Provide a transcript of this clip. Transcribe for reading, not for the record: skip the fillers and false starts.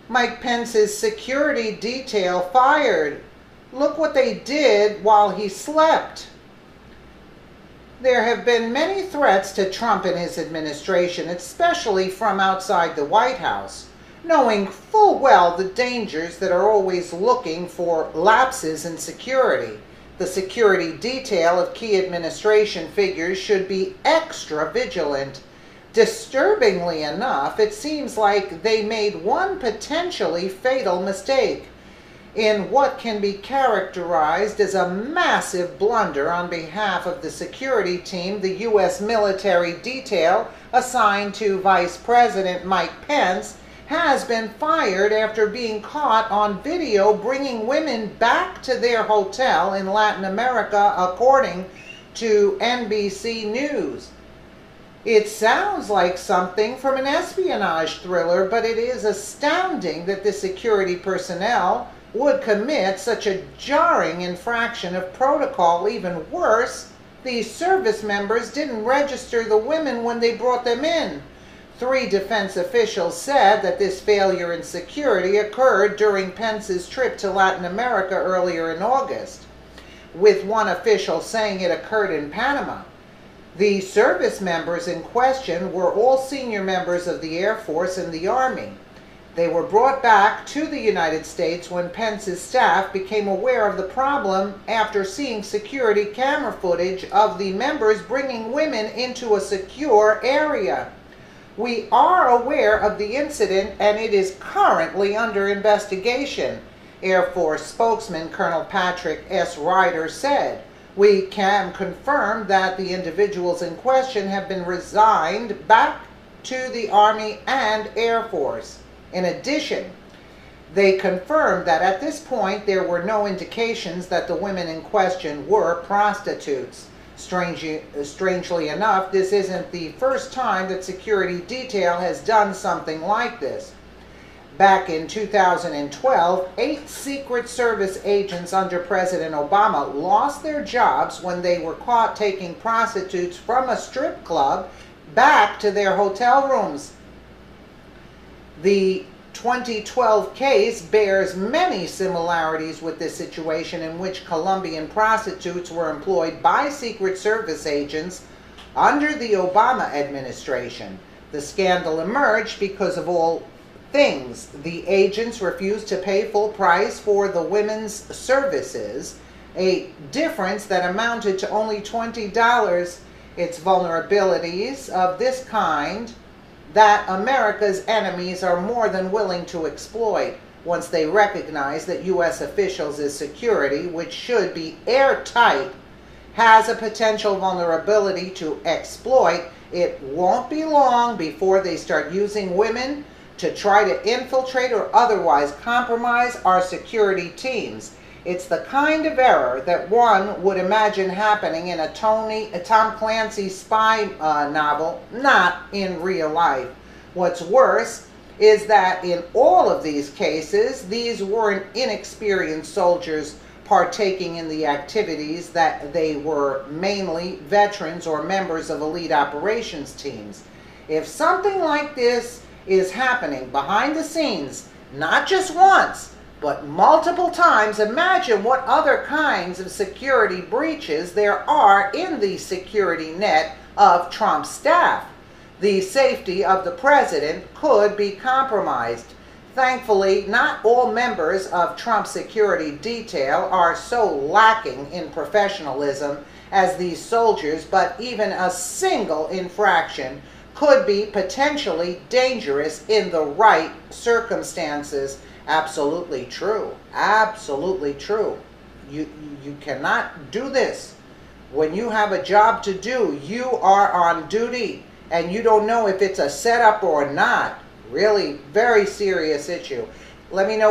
Mike Pence's security detail fired. Look what they did while he slept. There have been many threats to Trump and his administration, especially from outside the White House, knowing full well the dangers that are always looking for lapses in security. The security detail of key administration figures should be extra vigilant. Disturbingly enough, it seems like they made one potentially fatal mistake in what can be characterized as a massive blunder on behalf of the security team. The U.S. military detail assigned to Vice President Mike Pence has been fired after being caught on video bringing women back to their hotel in Latin America, according to NBC News. It sounds like something from an espionage thriller, but it is astounding that the security personnel would commit such a jarring infraction of protocol. Even worse, these service members didn't register the women when they brought them in. 3 defense officials said that this failure in security occurred during Pence's trip to Latin America earlier in August, with one official saying it occurred in Panama. The service members in question were all senior members of the Air Force and the Army. They were brought back to the United States when Pence's staff became aware of the problem after seeing security camera footage of the members bringing women into a secure area. We are aware of the incident and it is currently under investigation, Air Force spokesman Colonel Patrick S. Ryder said. We can confirm that the individuals in question have been resigned back to the Army and Air Force. In addition, they confirmed that at this point there were no indications that the women in question were prostitutes. Strangely enough, this isn't the first time that security detail has done something like this. Back in 2012, 8 Secret Service agents under President Obama lost their jobs when they were caught taking prostitutes from a strip club back to their hotel rooms. The 2012 case bears many similarities with this situation in which Colombian prostitutes were employed by Secret Service agents under the Obama administration. The scandal emerged because of all things. The agents refused to pay full price for the women's services, a difference that amounted to only $20. It's vulnerabilities of this kind that America's enemies are more than willing to exploit once they recognize that U.S. officials' security, which should be airtight, has a potential vulnerability to exploit. It won't be long before they start using women to try to infiltrate or otherwise compromise our security teams. It's the kind of error that one would imagine happening in a Tom Clancy spy novel, not in real life. What's worse is that in all of these cases, these weren't inexperienced soldiers partaking in the activities, that they were mainly veterans or members of elite operations teams. If something like this is happening behind the scenes, not just once, but multiple times, imagine what other kinds of security breaches there are in the security net of Trump's staff. The safety of the president could be compromised. Thankfully, not all members of Trump's security detail are so lacking in professionalism as these soldiers, but even a single infraction could be potentially dangerous in the right circumstances. Absolutely true. Absolutely true. You cannot do this. When you have a job to do, you are on duty, and you don't know if it's a setup or not. Really, very serious issue. Let me know